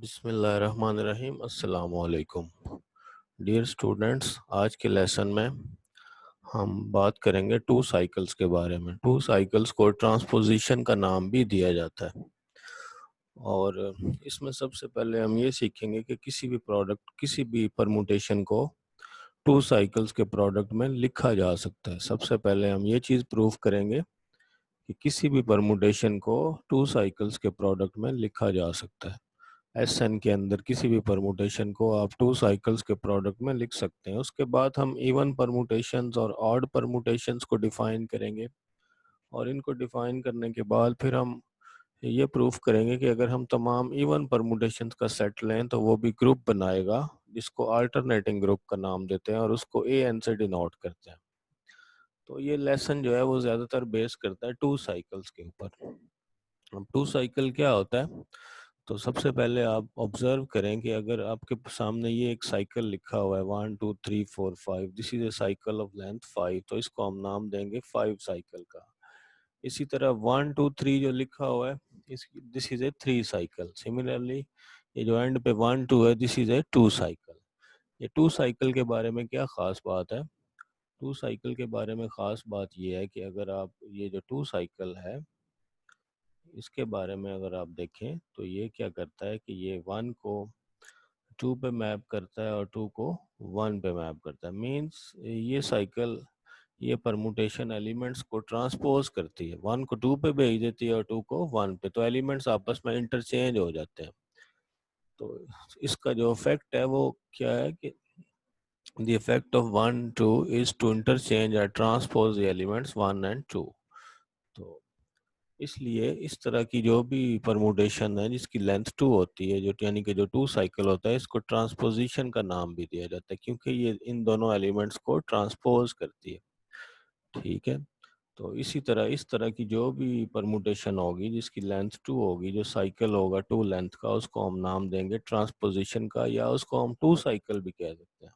बिस्मिल्लाहिर्रहमानिर्रहीम। अस्सलाम वालेकुम डियर स्टूडेंट्स। आज के लेसन में हम बात करेंगे टू साइकिल्स के बारे में। टू साइकिल्स को ट्रांसपोजिशन का नाम भी दिया जाता है और इसमें सबसे पहले हम ये सीखेंगे कि किसी भी परमुटेशन को टू साइकिल्स के प्रोडक्ट में लिखा जा सकता है। सबसे पहले हम ये चीज़ प्रूव करेंगे कि किसी भी परमुटेशन को टू साइकिल्स के प्रोडक्ट में लिखा जा सकता है। एसएन के अंदर किसी भी परमुटेशन को आप टू साइकिल्स के प्रोडक्ट में लिख सकते हैं। उसके बाद हम इवन परमुटेशंस और ऑड परमुटेशंस को डिफाइन करेंगे और इनको डिफाइन करने के बाद फिर हम ये प्रूफ करेंगे कि अगर हम तमाम इवन परमुटेशंस का सेट लें तो वो भी ग्रुप बनाएगा, जिसको अल्टरनेटिंग ग्रुप का नाम देते हैं और उसको ए एन से डिनोट करते हैं। तो ये लेसन जो है वो ज़्यादातर बेस करता है टू साइकिल्स के ऊपर। अब टू साइकिल क्या होता है, तो सबसे पहले आप ऑब्जर्व करें कि अगर आपके सामने ये एक साइकिल लिखा हुआ है 1 2 3 4 5, this is a cycle of length 5, तो इसको हम नाम देंगे 5 साइकिल का। इसी तरह 1 2 3 जो लिखा हुआ है this is a 3 cycle. Similarly ये जो एंड पे 1 2 है दिस इज ए 2 साइकिल। ये टू साइकिल के बारे में क्या ख़ास बात है? टू साइकिल के बारे में ख़ास बात ये है कि अगर आप ये जो टू साइकिल है इसके बारे में अगर आप देखें तो ये क्या करता है कि ये 1 को 2 पे मैप करता है और 2 को 1 पे मैप करता है। मीन्स ये साइकिल ये परमुटेशन एलिमेंट्स को ट्रांसपोज करती है। 1 को 2 पे भेज देती है और 2 को 1 पे, तो एलिमेंट्स आपस में इंटरचेंज हो जाते हैं। तो इसका जो इफेक्ट है वो क्या है कि the effect of 1 2 is to interchange और ट्रांसपोज द एलिमेंट्स 1 एंड 2। तो इसलिए इस तरह की जो भी परमुटेशन है जिसकी लेंथ 2 होती है, जो यानी कि जो टू साइकिल होता है, इसको ट्रांसपोजिशन का नाम भी दिया जाता है क्योंकि ये इन दोनों एलिमेंट्स को ट्रांसपोज करती है। ठीक है, तो इस तरह की जो भी परमुटेशन होगी जिसकी लेंथ 2 होगी, जो साइकिल होगा टू लेंथ का, उसको हम नाम देंगे ट्रांसपोजिशन का, या उसको हम टू साइकिल भी कह सकते हैं।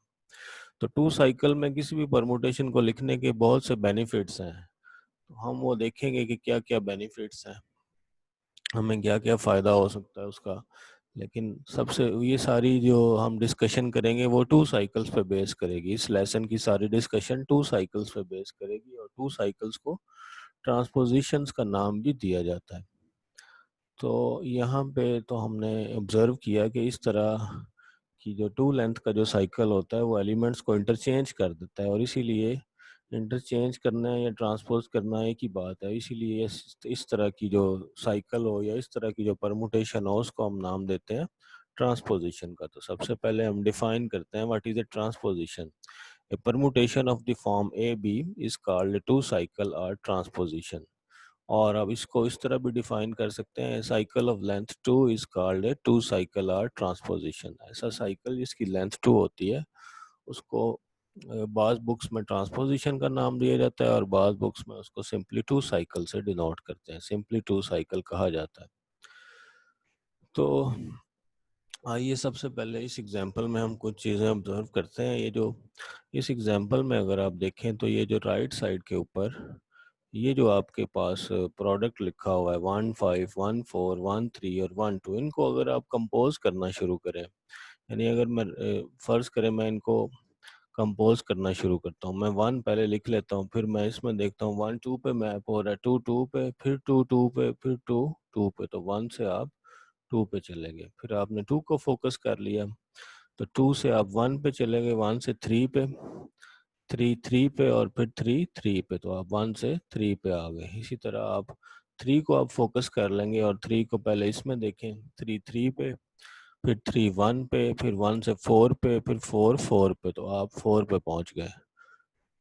तो टू साइकिल में किसी भी परमुटेशन को लिखने के बहुत से बेनिफिट्स हैं, तो हम वो देखेंगे कि क्या क्या बेनिफिट्स हैं, हमें क्या क्या फ़ायदा हो सकता है उसका। लेकिन सबसे ये सारी जो हम डिस्कशन करेंगे वो टू साइकिल्स पे बेस करेगी। इस लेसन की सारी डिस्कशन टू साइकिल्स पे बेस करेगी और टू साइकिल्स को ट्रांसपोजिशंस का नाम भी दिया जाता है। तो यहाँ पे तो हमने ऑब्जर्व किया कि इस तरह की जो टू लेंथ का जो साइकिल होता है वो एलिमेंट्स को इंटरचेंज कर देता है और इसीलिए इंटरचेंज करना या ट्रांसपोज करना एक ही बात है। इसीलिए इस तरह की जो साइकिल हो या इस तरह की जो परमुटेशन हो उसको हम नाम देते हैं ट्रांसपोजिशन का। तो सबसे पहले हम डिफाइन करते हैं what is a transposition. A permutation of the form a b is called two cycle और ट्रांसपोजिशन। और अब इसको इस तरह भी डिफाइन कर सकते हैं, cycle of length 2 is called a two cycle और ट्रांसपोजिशन। ऐसा साइकिल जिसकी लेंथ 2 होती है उसको बाज़ बुक्स में ट्रांसपोजिशन का नाम दिया जाता है और बाज़ बुक्स में उसको सिंपली टू साइकिल से डिनोट करते हैं, सिंपली टू साइकिल कहा जाता है। तो आइए सबसे पहले इस एग्जांपल में हम कुछ चीज़ें ऑब्जर्व करते हैं। ये जो इस एग्जांपल में अगर आप देखें तो ये जो राइट साइड के ऊपर ये जो आपके पास प्रोडक्ट लिखा हुआ है 1 5 1 4 1 3 और 1 2, इनको अगर आप कंपोज करना शुरू करें, यानी अगर मैं फ़र्ज़ करें मैं इनको कंपोज करना शुरू करता हूँ। मैं 1 पहले लिख लेता हूँ, फिर मैं इसमें देखता हूँ 1 2 पे मैप हो रहा है, 2 2 पे, फिर 2 2 पे, फिर 2 2 पे, तो 1 से आप 2 पे चले गए। फिर आपने 2 को फोकस कर लिया तो 2 से आप 1 पे चले गए, 1 से 3 पे, 3 3 पे और फिर 3 3 पे, तो आप 1 से 3 पे आ गए। इसी तरह आप 3 को आप फोकस कर लेंगे और 3 को पहले इसमें देखें, 3 3 पे, फिर 3 1 पे, फिर 1 से 4 पे, फिर 4 4 पे, तो आप 4 पे पहुंच गए।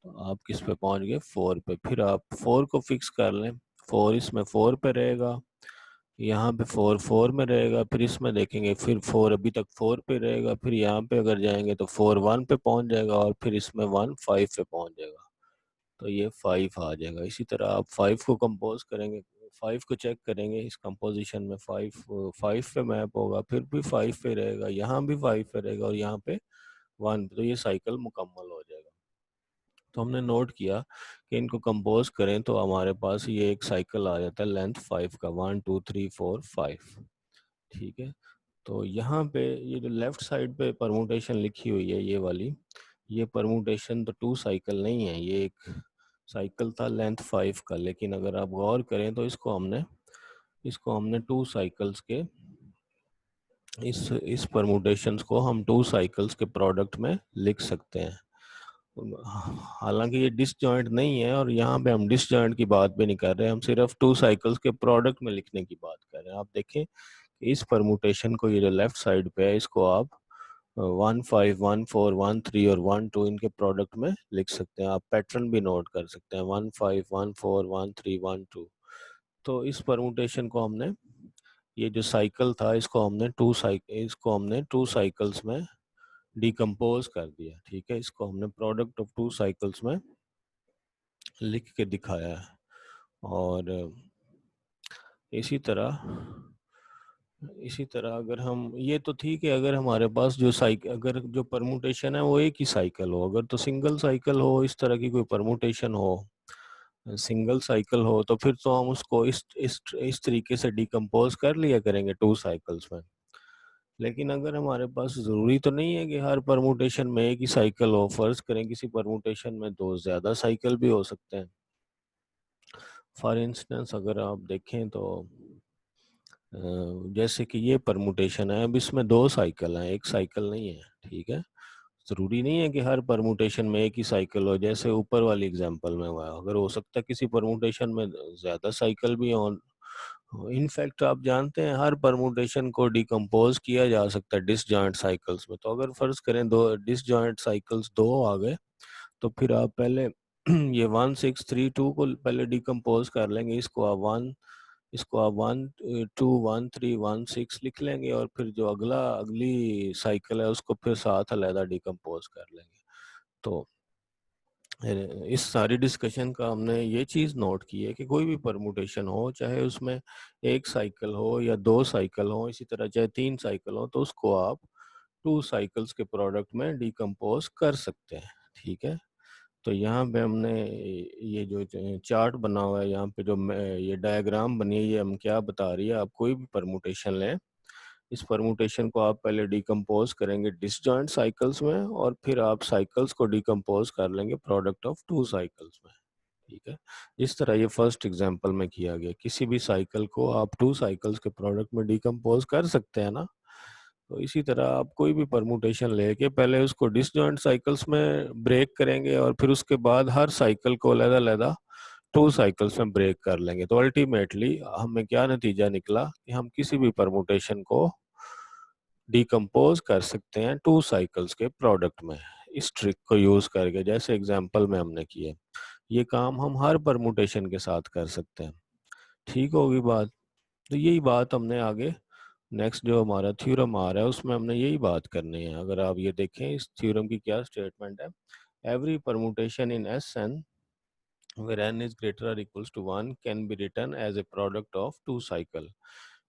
तो आप किस पे पहुंच गए? 4 पे। फिर आप 4 को फिक्स कर लें, 4 इसमें 4 पे रहेगा, यहाँ पे 4 4 में रहेगा, फिर इसमें देखेंगे फिर 4 अभी तक 4 पे रहेगा, फिर यहाँ पे अगर जाएंगे तो 4 1 पे पहुंच जाएगा और फिर इसमें 1 5 पे पहुंच जाएगा, तो ये 5 आ जाएगा। इसी तरह आप 5 को कंपोज करेंगे, 5 को चेक करेंगे, इस कंपोजिशन में 5 5 पे मैप होगा, फिर भी 5 पे रहेगा, यहाँ भी 5 पे रहेगा और यहाँ पे 1 पे, तो ये साइकिल मुकम्मल हो जाएगा। तो हमने नोट किया कि इनको कंपोज करें तो हमारे पास ये एक साइकिल आ जाता है लेंथ 5 का, 1 2 3 4 5। ठीक है, तो यहाँ पे ये जो लेफ्ट साइड पे परमुटेशन लिखी हुई है ये वाली, ये परमुटेशन तो 2 साइकिल नहीं है, ये एक साइकिल था लेंथ 5 का, लेकिन अगर आप गौर करें तो इसको हमने 2 साइकिल्स के इस परमुटेशंस को हम 2 साइकिल्स के प्रोडक्ट में लिख सकते हैं। हालांकि ये डिसजॉइंट नहीं है, और यहाँ पे हम डिसजॉइंट की बात भी नहीं कर रहे, हम सिर्फ 2 साइकिल्स के प्रोडक्ट में लिखने की बात कर रहे हैं। आप देखें कि इस परमुटेशन को, ये जो लेफ्ट साइड पे है, इसको आप 1 5 1 4 1 3 और 1 2 इनके प्रोडक्ट में लिख सकते हैं। आप पैटर्न भी नोट कर सकते हैं, 1 5 1 4 1 3 1 2। तो इस परमुटेशन को हमने, ये जो साइकिल था, इसको हमने टू साइकिल्स में डिकम्पोज कर दिया। ठीक है, इसको हमने प्रोडक्ट ऑफ 2 साइकिल्स में लिख के दिखाया है। और इसी तरह अगर हम, ये तो ठीक है अगर हमारे पास अगर जो परमुटेशन है वो एक ही साइकिल हो, अगर तो सिंगल साइकिल हो, इस तरह की कोई परमुटेशन हो, सिंगल साइकिल हो, तो फिर तो हम उसको इस तरीके से डिकम्पोज कर लिया करेंगे 2 साइकिल्स में। लेकिन अगर हमारे पास, ज़रूरी तो नहीं है कि हर परमुटेशन में एक ही साइकिल हो, फर्ज करें किसी परमुटेशन में 2 ज़्यादा साइकिल भी हो सकते हैं। फॉर इंस्टेंस अगर आप देखें तो जैसे कि ये परमुटेशन है, अब इसमें 2 साइकिल हैं, एक साइकिल नहीं है। ठीक है, ज़रूरी नहीं है कि हर परमुटेशन में एक ही साइकिल हो, जैसे ऊपर वाली एग्जांपल में हुआ। अगर हो सकता है किसी परमुटेशन में ज़्यादा साइकिल भी हो। इनफैक्ट आप जानते हैं हर परमुटेशन को डिकम्पोज किया जा सकता है डिसजॉइंट साइकिल्स में। तो अगर फर्ज करें दो डिसजॉइंट साइकिल्स 2 आ गए, तो फिर आप पहले ये 1632 को पहले डिकम्पोज कर लेंगे, इसको आप 1 2 1 3 1 6 लिख लेंगे, और फिर जो अगली साइकिल है उसको फिर साथ अलहदा डिकम्पोज कर लेंगे। तो इस सारी डिस्कशन का हमने ये चीज़ नोट की है कि कोई भी परमुटेशन हो, चाहे उसमें एक साइकिल हो या 2 साइकिल हो, इसी तरह चाहे 3 साइकिल हो, तो उसको आप 2 साइकिल्स के प्रोडक्ट में डिकम्पोज कर सकते हैं। ठीक है, तो यहाँ पे हमने ये जो चार्ट बना हुआ है, यहाँ पे जो ये डायग्राम बनी है, ये हम क्या बता रही है, आप कोई भी परमुटेशन लें, इस परमुटेशन को आप पहले डिकम्पोज करेंगे डिसजॉइंट साइकिल्स में, और फिर आप साइकिल्स को डिकम्पोज कर लेंगे प्रोडक्ट ऑफ 2 साइकिल्स में। ठीक है, इस तरह ये फर्स्ट एग्जांपल में किया गया। किसी भी साइकिल को आप 2 साइकिल्स के प्रोडक्ट में डिकम्पोज कर सकते हैं ना। तो इसी तरह आप कोई भी परमुटेशन लेके पहले उसको डिसजॉइंट साइकिल्स में ब्रेक करेंगे, और फिर उसके बाद हर साइकिल को अलग-अलग 2 साइकिल्स में ब्रेक कर लेंगे। तो अल्टीमेटली हमें क्या नतीजा निकला कि हम किसी भी परमुटेशन को डिकम्पोज कर सकते हैं 2 साइकिल्स के प्रोडक्ट में, इस ट्रिक को यूज करके, जैसे एग्जांपल में हमने किया। ये काम हम हर परमुटेशन के साथ कर सकते हैं। ठीक होगी बात। तो यही बात हमने आगे नेक्स्ट जो हमारा थ्योरम आ रहा है उसमें हमने यही बात करनी है। अगर आप ये देखें इस थ्योरम की क्या स्टेटमेंट है, every permutation in S N where n is greater or equals to 1 can be written as a product of 2 cycle।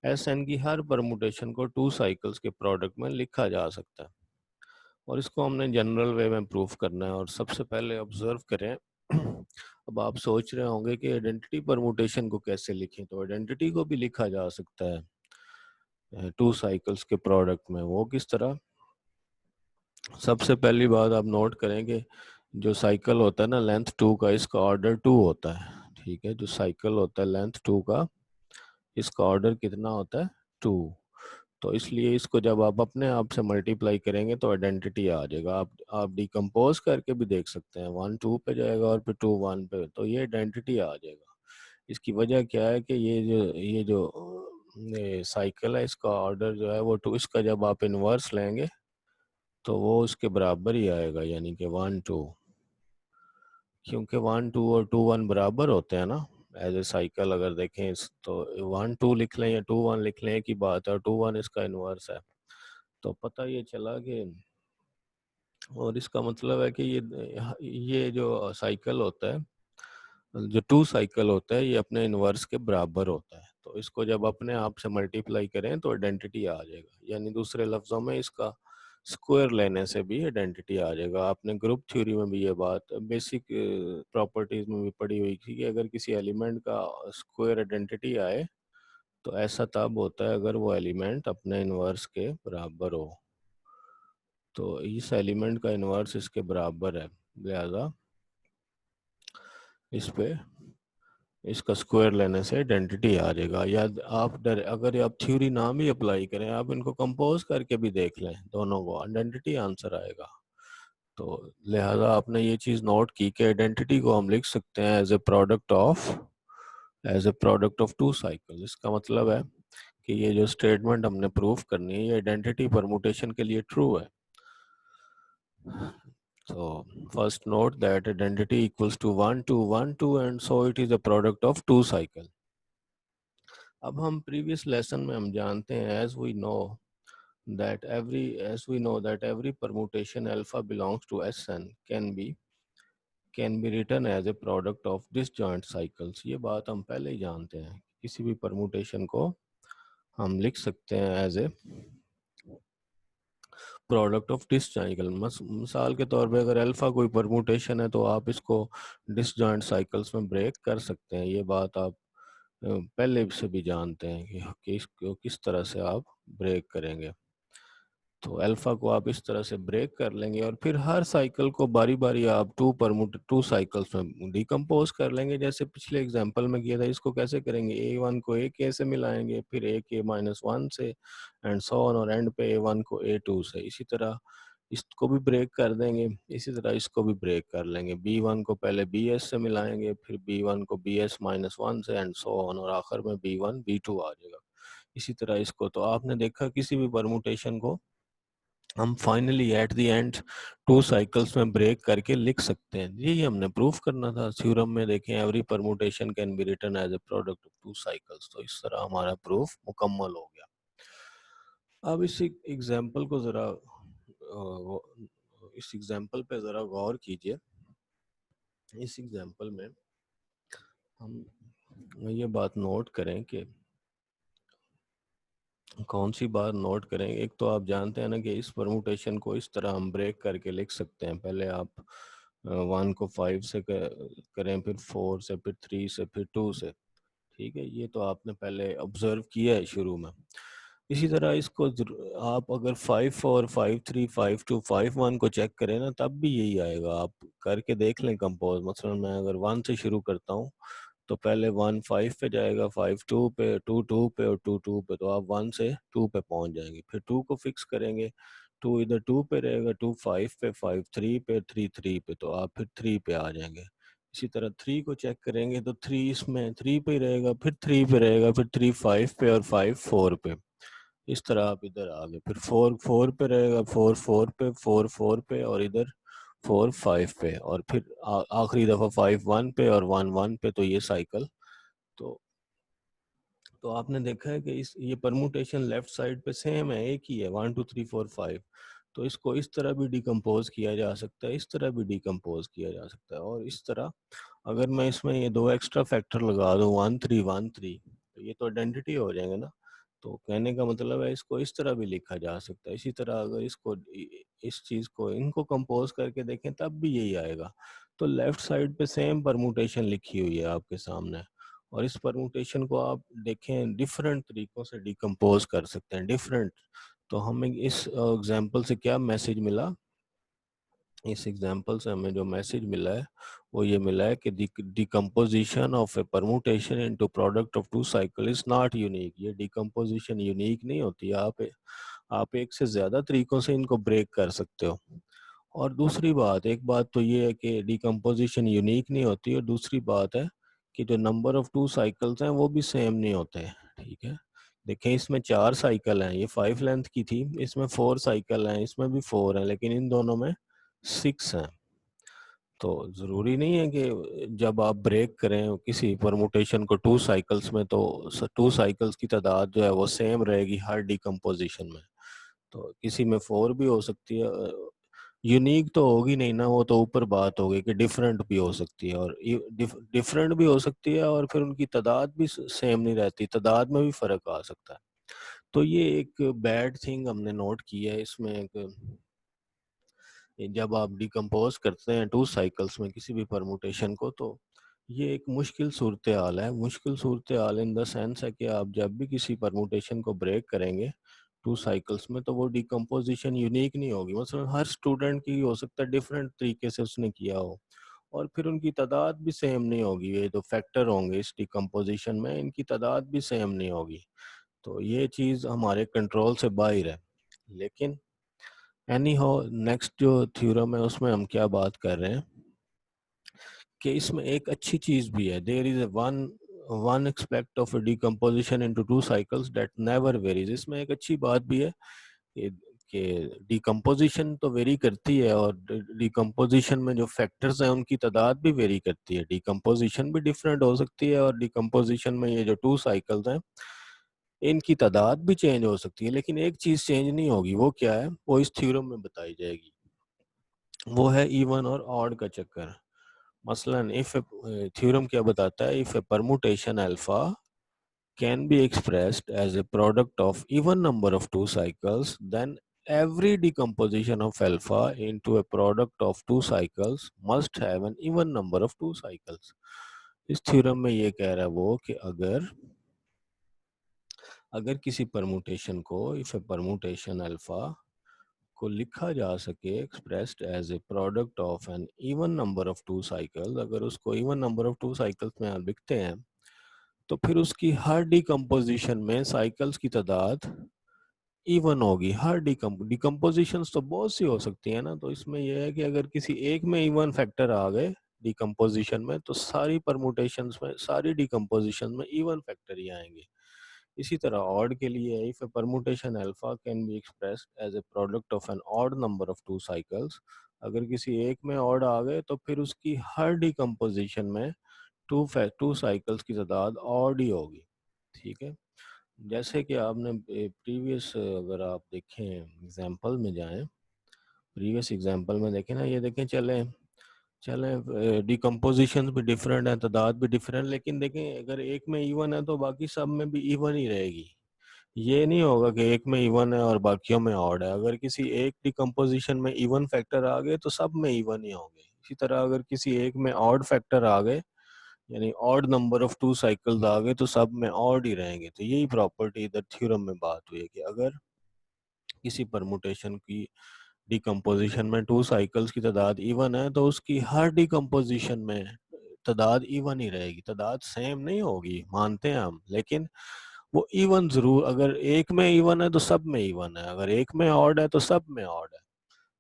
S N की हर परमुटेशन को 2 साइकिल्स के प्रोडक्ट में लिखा जा सकता है, और इसको हमने जनरल वे में प्रूफ करना है। और सबसे पहले ऑब्जर्व करें, अब आप सोच रहे होंगे कि आइडेंटिटी परमुटेशन को कैसे लिखें, तो आइडेंटिटी को भी लिखा जा सकता है 2 साइकिल्स के प्रोडक्ट में। वो किस तरह? सबसे पहली बात आप नोट करें कि जो साइकिल होता है ना लेंथ 2 का, इसका ऑर्डर 2 होता है। ठीक है, जो साइकिल होता है लेंथ 2 का, इसका ऑर्डर कितना होता है? 2। तो इसलिए इसको जब आप अपने आप से मल्टीप्लाई करेंगे तो आइडेंटिटी आ जाएगा। आप डिकम्पोज करके भी देख सकते हैं, 1 2 पे जाएगा और फिर 2 1 पे, तो ये आइडेंटिटी आ जाएगा। इसकी वजह क्या है कि ये साइकिल है, इसका ऑर्डर जो है वो 2, इसका जब आप इन्वर्स लेंगे तो वो उसके बराबर ही आएगा, यानी कि 1 2, क्योंकि 1 2 और 2 1 बराबर होते हैं ना। एज ए साइकिल अगर देखें तो 1 2 लिख लें या 2 1 लिख लें की बात है, और 2 1 इसका इन्वर्स है। तो पता ये चला कि, और इसका मतलब है कि ये जो साइकिल होता है, जो 2 साइकिल होता है, ये अपने इन्वर्स के बराबर होता है। तो इसको जब अपने आप से मल्टीप्लाई करें तो आइडेंटिटी आ जाएगा, यानी दूसरे लफ्जों में इसका स्क्वायर लेने से भी आइडेंटिटी आ जाएगा। आपने ग्रुप थ्योरी में भी ये बात बेसिक प्रॉपर्टीज में भी पढ़ी हुई थी कि अगर किसी एलिमेंट का स्क्वायर आइडेंटिटी आए तो ऐसा तब होता है अगर वो एलिमेंट अपने इन्वर्स के बराबर हो। तो इस एलिमेंट का इन्वर्स इसके बराबर है, लिहाजा इस पे इसका स्क्वायर लेने से आइडेंटिटी आ जाएगा। या आप अगर आप थ्योरी ना भी अप्लाई करें, आप इनको कंपोज करके भी देख लें दोनों को, आइडेंटिटी आंसर आएगा। तो लिहाजा आपने ये चीज़ नोट की कि आइडेंटिटी को हम लिख सकते हैं as a product of two cycle. इसका मतलब है कि ये जो स्टेटमेंट हमने प्रूफ करनी है ये आइडेंटिटी परमुटेशन के लिए ट्रू है। So first note that identity equals to 1 2 1 2 and so it is a product of two cycle. अब हम previous lesson में हम जानते हैं as we know that every permutation alpha belongs to Sn can be written as a product of disjoint cycles. ये बात हम पहले ही जानते हैं, किसी भी permutation को हम लिख सकते हैं as a product of disjoint. मिसाल के तौर पे अगर अल्फा कोई परमुटेशन है तो आप इसको डिसजॉइंट साइकिल्स में ब्रेक कर सकते हैं। ये बात आप पहले से भी जानते हैं कि इसको किस तरह से आप ब्रेक करेंगे। तो अल्फा को आप इस तरह से ब्रेक कर लेंगे और फिर हर साइकिल को बारी बारी आप टू साइकिल्स में डिकम्पोज कर लेंगे, जैसे पिछले एग्जांपल में किया था। इसको कैसे करेंगे, A1 को A से मिलाएंगे, फिर AK-1 से एंड सो ऑन, और एंड पे A1 को A2 से। इसी तरह इसको भी ब्रेक कर देंगे, इसी तरह इसको भी ब्रेक कर लेंगे। B1 को पहले BS से मिलाएंगे, फिर B1 को BS-1 से एंड सो ऑन, और आखिर में B1 B2 आ जाएगा। इसी तरह इसको, तो आपने देखा किसी भी परमुटेशन को हम finally at the end two cycles में ब्रेक करके लिख सकते हैं। यही हमने प्रूफ करना था थ्योरम में। देखें, every permutation can be written as a product of two cycles. तो इस तरह हमारा प्रूफ मुकम्मल हो गया। अब इस एग्जांपल को ज़रा इस एग्जांपल पे ज़रा गौर कीजिए। इस एग्जांपल में हम ये बात नोट करें कि कौन सी बात नोट करें। एक तो आप जानते हैं ना कि इस परमुटेशन को इस तरह हम ब्रेक करके लिख सकते हैं। पहले आप 1 को 5 से करें, फिर 4 से, फिर 3 से, फिर 2 से। ठीक है, ये तो आपने पहले ऑब्जर्व किया है शुरू में। इसी तरह इसको आप अगर 5 4 5 3 5 2 5 1 को चेक करें ना, तब भी यही आएगा। आप करके देख लें कंपोज। मसलन मैं अगर 1 से शुरू करता हूँ तो पहले 1 5 पे जाएगा, 5 2 पे, 2 2 पे और 2 2 पे, तो आप 1 से 2 पे पहुंच जाएंगे। फिर 2 को फिक्स करेंगे, 2 इधर 2 पे रहेगा, 2 5 पे, 5 3 पे, 3 3 पे, तो आप फिर 3 पे आ जाएंगे। इसी तरह 3 को चेक करेंगे तो 3 इसमें 3 पे ही रहेगा, फिर 3 पे रहेगा, फिर 3 5 पे और 5 4 पे। इस तरह आप इधर आ गए, फिर 4 4 पे रहेगा, 4 4 पे, 4 4 पे और इधर 4 5 पे, और फिर आखिरी दफ़ा 5 1 पे और 1 1 पे। तो ये साइकिल तो तो आपने देखा है कि इस ये परमुटेशन लेफ्ट साइड पे सेम है, एक ही है, 1 2 3 4 5। तो इसको इस तरह भी डिकम्पोज किया जा सकता है, इस तरह भी डिकम्पोज किया जा सकता है, और इस तरह अगर मैं इसमें ये दो एक्स्ट्रा फैक्टर लगा दूँ 1 3 1 3, तो ये तो आइडेंटिटी हो जाएंगे ना। तो कहने का मतलब है इसको इस तरह भी लिखा जा सकता है। इसी तरह अगर इसको इस चीज़ को इनको कंपोज करके देखें तब भी यही आएगा। तो लेफ्ट साइड पे सेम परमुटेशन लिखी हुई है आपके सामने, और इस परमुटेशन को आप देखें डिफरेंट तरीकों से डिकम्पोज कर सकते हैं, डिफरेंट। तो हमें इस एग्जांपल से क्या मैसेज मिला, इस एग्जांपल से हमें जो मैसेज मिला है वो ये मिला है कि decomposition of a permutation into product of two cycle is not unique. ये डिकम्पोजिशन यूनिक नहीं होती। आप एक से ज़्यादा तरीकों से इनको ब्रेक कर सकते हो। और दूसरी बात, एक बात तो ये है कि डिकम्पोजिशन यूनिक नहीं होती, और दूसरी बात है कि जो नंबर ऑफ टू साइकिल्स हैं वो भी सेम नहीं होते हैं। ठीक है, देखें इसमें 4 साइकिल हैं, ये 5 लेंथ की थी, इसमें 4 साइकिल हैं, इसमें भी 4 हैं, लेकिन इन दोनों में 6 हैं। तो ज़रूरी नहीं है कि जब आप ब्रेक करें किसी परमुटेशन को टू साइकिल्स में तो टू साइकिल्स की तादाद जो है वो सेम रहेगी हर डिकम्पोजिशन में। तो किसी में 4 भी हो सकती है। यूनिक तो होगी नहीं ना, वो तो ऊपर बात होगी कि डिफरेंट भी हो सकती है, और डिफरेंट भी हो सकती है, और फिर उनकी तादाद भी सेम नहीं रहती, तादाद में भी फ़र्क आ सकता है। तो ये एक बैड थिंग हमने नोट की है इसमें। एक जब आप डिकम्पोज करते हैं टू साइकिल्स में किसी भी परमुटेशन को, तो ये एक मुश्किल सूरत हाल है। मुश्किल सूरत हाल इन द सेंस है कि आप जब भी किसी परमुटेशन को ब्रेक करेंगे टू साइकिल्स में, तो वो डिकम्पोजिशन यूनिक नहीं होगी। मतलब हर स्टूडेंट की हो सकता है डिफरेंट तरीके से उसने किया हो, और फिर उनकी तादाद भी सेम नहीं होगी। ये जो फैक्टर होंगे इस डिकम्पोजिशन में, इनकी तादाद भी सेम नहीं होगी। तो ये चीज़ हमारे कंट्रोल से बाहर है। लेकिन एनी हो, नेक्स्ट जो थ्योरम है उसमें हम क्या बात कर रहे हैं कि इसमें एक अच्छी चीज भी है। There is one one aspect of decomposition into two cycles that never varies. इसमें एक अच्छी बात भी है कि डिकम्पोजिशन तो वेरी करती है, और डिकम्पोजिशन में जो फैक्टर्स हैं उनकी तादाद भी वेरी करती है। डिकम्पोजिशन भी डिफरेंट हो सकती है, और डिकम्पोजिशन में ये जो टू साइकिल्स हैं इनकी तादाद भी चेंज हो सकती है। लेकिन एक चीज चेंज नहीं होगी, वो क्या है, वो इस थ्योरम में बताई जाएगी। वो है इवन और ऑड का चक्कर। मसलन इफ थ्योरम क्या बताता है, if a permutation alpha can be expressed as a product of even number of two cycles, then every decomposition of alpha into a product of two cycles must have an even number of two cycles. इस theorem में ये कह रहा है वो कि अगर अगर किसी परमुटेशन को, इफ ए परमुटेशन अल्फा को लिखा जा सके expressed as a product of an even number of two cycles, अगर उसको even number of two cycles में आप लिखते हैं, तो फिर उसकी हर डिकम्पोजिशन में साइकिल्स की तादाद इवन होगी। हर डिकम्पोजिशंस तो बहुत सी हो सकती है ना, तो इसमें यह है कि अगर किसी एक में इवन फैक्टर आ गए डिकम्पोजिशन में, तो सारी परमुटेशंस में, सारी डिकम्पोजिशन में इवन फैक्टर ही आएंगे। इसी तरह ऑड के लिए, if a permutation alpha can be expressed as a product of an odd number of two cycles, अगर किसी एक में ऑड आ गए तो फिर उसकी हर डिकम्पोजिशन में टू साइकिल्स की तादाद ऑड ही होगी। ठीक है। जैसे कि आपने प्रीवियस, अगर आप देखें एग्जांपल में जाएं, प्रीवियस एग्जांपल में देखें ना, ये देखें, चले चले डिकम्पोजिशन भी डिफरेंट है, तादाद भी डिफरेंट, लेकिन देखें अगर एक में इवन है तो बाकी सब में भी इवन ही रहेगी। ये नहीं होगा कि एक में इवन है और बाकियों में ऑड है। अगर किसी एक डिकम्पोजिशन में इवन फैक्टर आ गए तो सब में इवन ही होंगे। इसी तरह अगर किसी एक में ऑड फैक्टर आ गए, यानी odd number of two cycles आ गए, तो सब में ऑड ही रहेंगे। तो यही प्रॉपर्टी इधर थ्योरम में बात हुई है कि अगर किसी परमुटेशन की डिकम्पोजिशन में टू साइकिल्स की तादाद इवन है, तो उसकी हर डिकम्पोजिशन में तादाद इवन ही रहेगी। तादाद सेम नहीं होगी, मानते हैं हम, लेकिन वो इवन जरूर, अगर एक में इवन है तो सब में इवन है, अगर एक में ऑड है तो सब में ऑड है।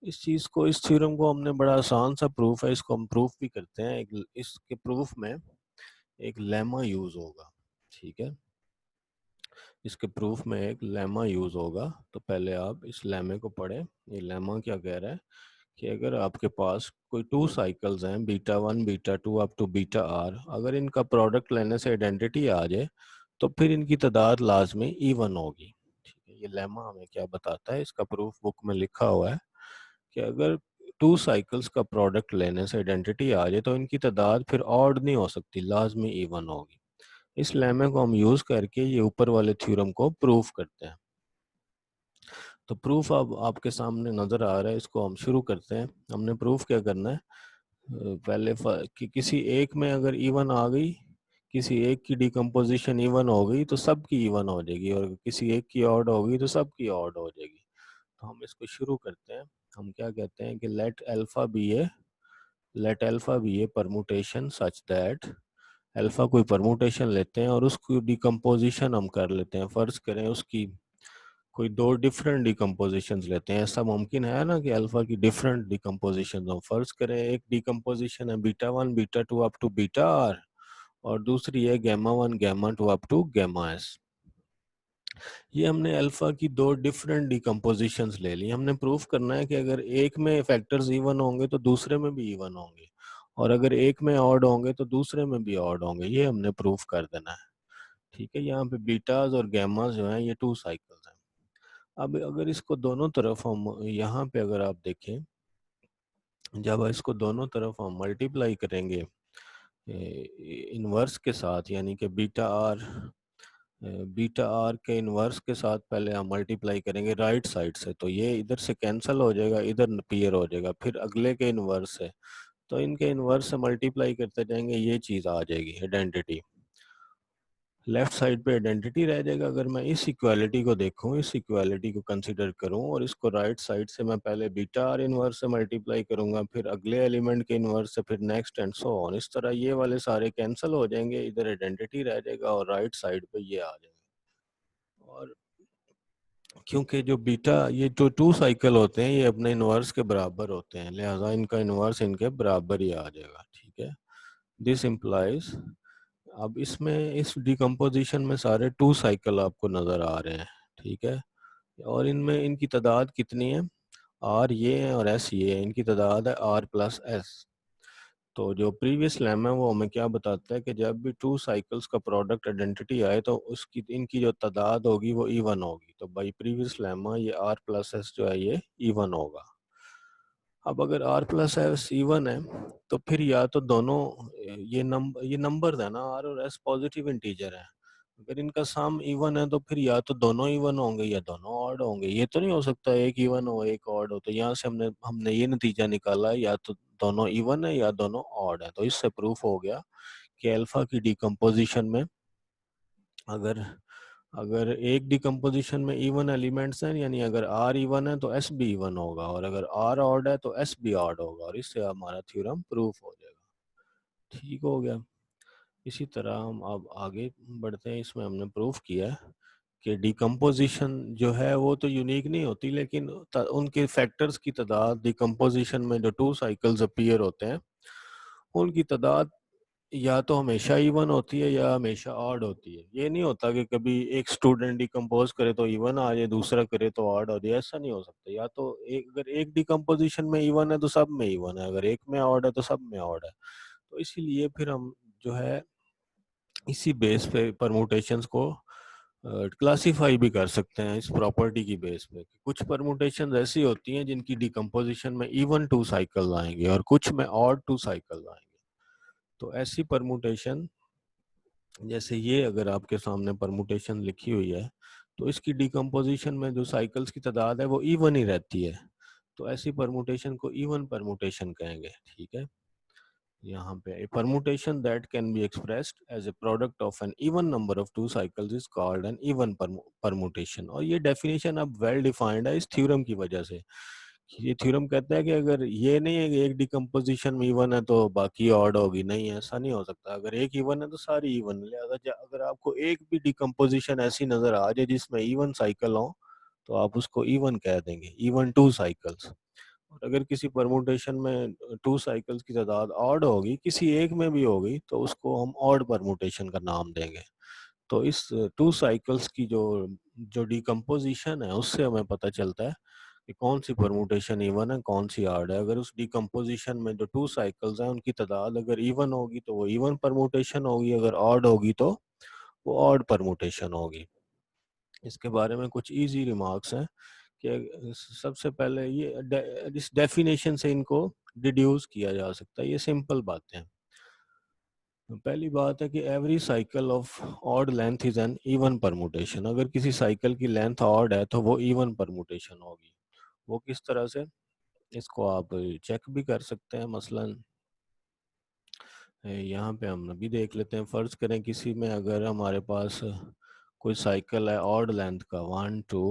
इस चीज को, इस थ्योरम को हमने, बड़ा आसान सा प्रूफ है, इसको हम प्रूफ भी करते हैं। इसके प्रूफ में एक लेमा यूज होगा। ठीक है। इसके प्रूफ में एक लेमा यूज होगा। तो पहले आप इस लेमे को पढ़ें। ये लेमा क्या कह रहा है कि अगर आपके पास कोई टू साइकिल्स हैं, beta one beta two up to beta R, अगर इनका प्रोडक्ट लेने से आइडेंटिटी आ जाए तो फिर इनकी तादाद लाजमी इवन होगी। ठीक है। ये लेमा हमें क्या बताता है, इसका प्रूफ बुक में लिखा हुआ है कि अगर टू साइकिल्स का प्रोडक्ट लेने से आइडेंटिटी आ जाए तो इनकी तादाद फिर ऑड नहीं हो सकती, लाजमी इवन होगी। इस लेमे को हम यूज करके ये ऊपर वाले थ्योरम को प्रूफ करते हैं। तो प्रूफ अब आपके सामने नजर आ रहा है, इसको हम शुरू करते हैं। हमने प्रूफ क्या करना है, पहले कि किसी एक में अगर इवन आ गई, किसी एक की डिकम्पोजिशन इवन हो गई तो सब की इवन हो जाएगी, और किसी एक की ऑड हो गई तो सब की ऑड हो जाएगी। तो हम इसको शुरू करते हैं। हम क्या कहते हैं कि let alpha be a permutation such that, alpha कोई परमुटेशन लेते हैं और उसकी डिकम्पोजिशन हम कर लेते हैं। फर्ज करें उसकी कोई दो डिफरेंट डिकम्पोजिशन लेते हैं। ऐसा मुमकिन है ना कि अल्फा की डिफरेंट डिकम्पोजिशन हो। फर्ज करें एक डिकम्पोजिशन है beta one beta two up to beta R, और दूसरी है gamma one gamma two up to gamma S. ये हमने अल्फा की दो डिफरेंट डिकम्पोजिशंस ले ली। हमने प्रूफ करना है कि अगर एक में फैक्टर्स इवन होंगे तो दूसरे में भी इवन होंगे, और अगर एक में ऑड होंगे तो दूसरे में भी ऑड होंगे। ये हमने प्रूफ कर देना है। ठीक है। यहाँ पे बीटाज और गैमास जो हैं ये टू साइकिल्स हैं। अब अगर इसको दोनों तरफ हम, यहाँ पे अगर आप देखें, जब इसको दोनों तरफ हम मल्टीप्लाई करेंगे इनवर्स के साथ, यानी कि बीटा आर के इनवर्स के साथ पहले हम मल्टीप्लाई करेंगे राइट साइड से, तो ये इधर से कैंसिल हो जाएगा, इधर अपीयर हो जाएगा। फिर अगले के इनवर्स है, तो इनके इन्वर्स से मल्टीप्लाई करते जाएंगे, ये चीज़ आ जाएगी आइडेंटिटी। लेफ्ट साइड पे आइडेंटिटी रह जाएगा। अगर मैं इस इक्वालिटी को देखूं, इस इक्वालिटी को कंसीडर करूं और इसको राइट साइड से मैं पहले बीटा आर इनवर्स से मल्टीप्लाई करूंगा, फिर अगले एलिमेंट के इनवर्स से, फिर नेक्स्ट एंड सो ऑन, इस तरह ये वाले सारे कैंसिल हो जाएंगे, इधर आइडेंटिटी रह जाएगा और राइट साइड पे ये आ जाएगा। और क्योंकि जो बीटा, ये जो टू साइकिल होते हैं ये अपने इनवर्स के बराबर होते हैं, लिहाजा इनका इनवर्स इनके बराबर ही आ जाएगा। ठीक है, दिस इम्प्लाइज, अब इसमें इस डिकम्पोजिशन में सारे टू साइकिल आपको नज़र आ रहे हैं। ठीक है, और इनमें इनकी तादाद कितनी है, आर ये है और एस ये है, इनकी तादाद है आर प्लस एस। तो जो प्रीवियस लेम है वो हमें क्या बताता है कि जब भी टू साइकिल्स का प्रोडक्ट आइडेंटिटी आए तो उसकी इनकी जो तादाद होगी वो इवन होगी। तो बाई प्रीवियस लेमा ये आर प्लस एस जो है ये इवन होगा। अब अगर आर प्लस एस इवन है तो फिर या तो दोनों, ये नंबर है ना, आर और एस पॉजिटिव इंटीजर है, अगर इनका सम इवन है तो फिर या तो दोनों इवन होंगे या दोनों ऑड होंगे। ये तो नहीं हो सकता एक इवन हो एक ऑड हो। तो यहाँ से हमने हमने ये नतीजा निकाला है, या तो दोनों इवन है या दोनों ऑड है। तो इससे प्रूफ हो गया कि अल्फा की डिकम्पोजिशन में अगर अगर एक डिकम्पोजिशन में इवन एलिमेंट्स हैं, यानी अगर आर इवन है तो एस भी इवन होगा, और अगर आर ऑड है तो एस भी ऑड होगा, और इससे हमारा थ्योरम प्रूफ हो जाएगा। ठीक हो गया। इसी तरह हम अब आगे बढ़ते हैं। इसमें हमने प्रूफ किया है कि डिकम्पोजिशन जो है वो तो यूनिक नहीं होती, लेकिन उनके फैक्टर्स की तादाद डिकम्पोजिशन में जो टू साइकिल्स अपीयर होते हैं उनकी तादाद या तो हमेशा इवन होती है या हमेशा ऑड होती है। ये नहीं होता कि कभी एक स्टूडेंट डिकम्पोज करे तो इवन आ जाए, दूसरा करे तो ऑड हो जाए, ऐसा नहीं हो सकता। या तो एक, अगर एक डिकम्पोजिशन में इवन है तो सब में इवन है, अगर एक में ऑड है तो सब में ऑड है। तो इसीलिए फिर हम जो है इसी बेस पे परमुटेशंस को क्लासीफाई भी कर सकते हैं, इस प्रॉपर्टी की बेस पे। कुछ परमुटेशन ऐसी होती हैं जिनकी डिकम्पोजिशन में इवन टू साइकिल आएंगे और कुछ में ऑड टू साइकिल आएंगे। तो ऐसी परमुटेशन, जैसे ये अगर आपके सामने परमुटेशन लिखी हुई है तो इसकी डिकम्पोजिशन में जो साइकिल्स की तादाद है वो इवन ही रहती है, तो ऐसी परमुटेशन को इवन परमुटेशन कहेंगे। ठीक है, यहाँ पे a permutation that can be expressed as a product of an even number of two cycles is called an even permutation। और ये डेफिनेशन अब वेल डिफाइंड है इस थ्योरम की वजह से। ये थ्योरम कहता है कि अगर ये नहीं है कि एक डिकम्पोजिशन में इवन है तो बाकी ऑड होगी, नहीं, ऐसा नहीं हो सकता। अगर एक इवन है तो सारी इवन। लिहाजा अगर आपको एक भी डिकम्पोजिशन ऐसी नजर आ जाए जिसमें इवन साइकिल हो तो आप उसको इवन कह देंगे, इवन टू साइकिल्स। और अगर किसी परमुटेशन में टू साइकिल्स की तादाद ऑड होगी, किसी एक में भी होगी, तो उसको हम ऑड परमुटेशन का नाम देंगे। तो इस टू साइकिल्स की जो जो डिकम्पोजिशन है उससे हमें पता चलता है कि कौन सी परमुटेशन इवन है, कौन सी ऑड है। अगर उस डिकम्पोजिशन में जो टू साइकिल्स हैं उनकी तादाद अगर इवन होगी तो वो इवन परमुटेशन होगी, अगर ऑड होगी तो वो ऑड परमुटेशन होगी। इसके बारे में कुछ इजी रिमार्क्स हैं कि सबसे पहले ये इस डेफिनेशन से इनको डिड्यूस किया जा सकता है, ये सिंपल बातें हैं। पहली बात है कि every cycle of odd length is an even permutation. अगर किसी साइकिल की लेंथ ऑड है तो वो इवन परमुटेशन होगी। वो किस तरह से, इसको आप चेक भी कर सकते हैं। मसलन यहाँ पे हम अभी देख लेते हैं। फर्ज करें किसी में अगर हमारे पास कोई साइकिल है ऑड लेंथ का, 1 2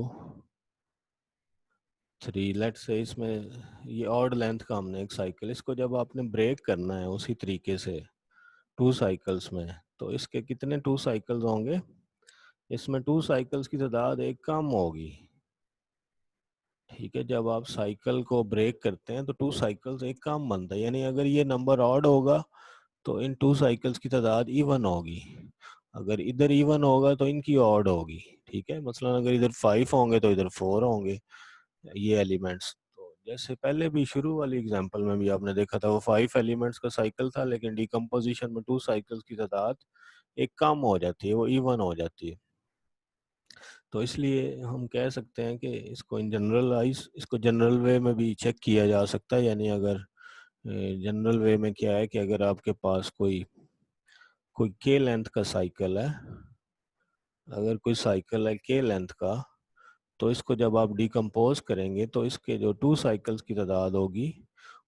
3, लेट से इसमें ये ऑड लेंथ का हमने एक साइकिल, इसको जब आपने ब्रेक करना है उसी तरीके से टू साइकिल्स में, तो इसके कितने टू साइकिल्स होंगे, इसमें टू साइकिल्स की तादाद एक कम होगी। ठीक है, जब आप साइकिल को ब्रेक करते हैं तो टू साइकिल्स एक कम बनता है, यानी अगर ये नंबर ऑड होगा तो इन टू साइकिल्स की तादाद इवन होगी, अगर इधर इवन होगा तो इनकी ऑड होगी। ठीक है, मसलन अगर इधर 5 होंगे तो इधर 4 होंगे ये एलिमेंट्स। तो जैसे पहले भी शुरू वाली एग्जांपल में भी आपने देखा था वो 5 एलिमेंट्स का साइकिल था, लेकिन डिकम्पोजिशन में टू साइकिल्स की तादाद एक कम हो जाती है, वो इवन हो जाती है। तो इसलिए हम कह सकते हैं कि इसको इन जनरलाइज, इसको जनरल वे में भी चेक किया जा सकता है। यानी अगर जनरल वे में क्या है कि अगर आपके पास कोई कोई के लेंथ का साइकिल है, अगर कोई साइकिल है के लेंथ का, तो इसको जब आप डिकम्पोज करेंगे तो इसके जो टू साइकिल्स की तादाद होगी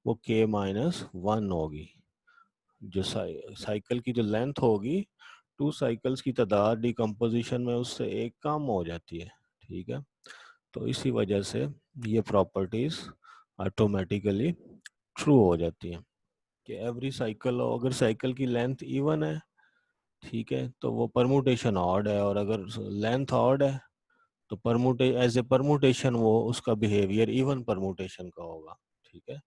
वो k माइनस 1 होगी। जो साइकिल की जो लेंथ होगी, 2 साइकिल्स की तादाद डिकम्पोजिशन में उससे एक कम हो जाती है। ठीक है, तो इसी वजह से ये प्रॉपर्टीज ऑटोमेटिकली ट्रू हो जाती हैं कि एवरी साइकिल, अगर साइकिल की लेंथ इवन है, ठीक है, तो वो परमुटेशन ऑड है, और अगर लेंथ ऑड है तो एज ए परमुटेशन वो उसका बिहेवियर इवन परमुटेशन का होगा। ठीक है,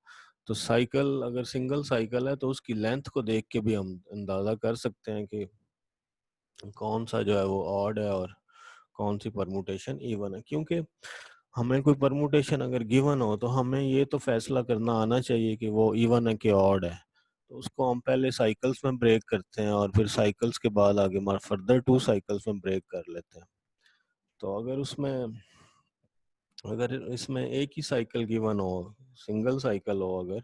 तो साइकिल अगर सिंगल साइकिल है तो उसकी लेंथ को देख के भी हम अंदाज़ा कर सकते हैं कि कौन सा जो है वो ऑड है और कौन सी परमुटेशन इवन है। क्योंकि हमें कोई परमुटेशन अगर गिवन हो तो हमें ये तो फैसला करना आना चाहिए कि वो इवन है कि ऑड है। तो उसको हम पहले साइकिल्स में ब्रेक करते हैं और फिर साइकिल्स के बाद आगे फर्दर 2 साइकिल्स में ब्रेक कर लेते हैं। तो अगर इसमें एक ही साइकिल गिवन हो, सिंगल साइकिल हो अगर,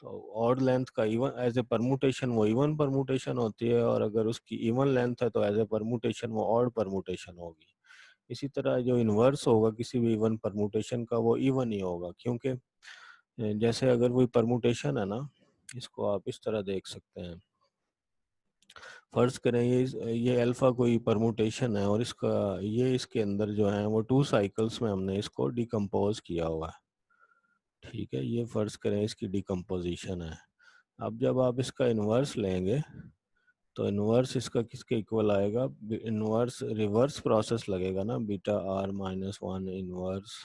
तो ऑड लेंथ का इवन एज ए परमुटेशन वो इवन परमुटेशन होती है, और अगर उसकी इवन लेंथ है तो एज ए परमुटेशन वो ऑड परमुटेशन होगी। इसी तरह जो इन्वर्स होगा किसी भी इवन परमुटेशन का वो इवन ही होगा, क्योंकि जैसे अगर कोई परमुटेशन है ना, इसको आप इस तरह देख सकते हैं। फर्ज करें ये अल्फा कोई परमुटेशन है और इसके अंदर जो है वो 2 साइकिल्स में हमने इसको डिकम्पोज किया हुआ है। ठीक है, ये फर्ज करें इसकी डिकम्पोजिशन है। अब जब आप इसका इन्वर्स लेंगे तो इन्वर्स इसका किसके इक्वल आएगा? इन्वर्स रिवर्स प्रोसेस लगेगा ना, beta R minus 1 inverse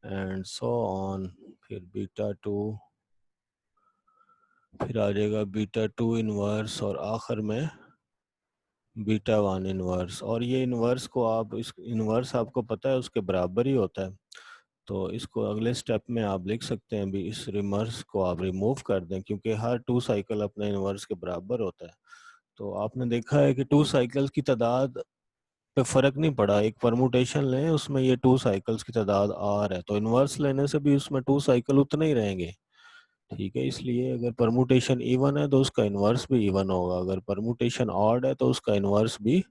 and so on, फिर बीटा 2, फिर आ जाएगा बीटा 2 इन्वर्स, और आखिर में बीटा 1 इन्वर्स। और ये इन्वर्स को आप इस इन्वर्स आपको पता है उसके बराबर ही होता है, तो इसको अगले स्टेप में आप लिख सकते हैं भी, इस रिवर्स को आप रिमूव कर दें क्योंकि हर 2 साइकिल अपने इन्वर्स के बराबर होता है। तो आपने देखा है कि 2 साइकिल्स की तादाद पे फर्क नहीं पड़ा, एक परमुटेशन लें उसमें ये 2 साइकिल्स की तादाद आर है, तो इन्वर्स लेने से भी उसमें 2 साइकिल उतने ही रहेंगे। ठीक है, इसलिए अगर परमुटेशन इवन है तो उसका इन्वर्स भी इवन होगा, अगर परमुटेशन ऑड है तो उसका इन्वर्स भी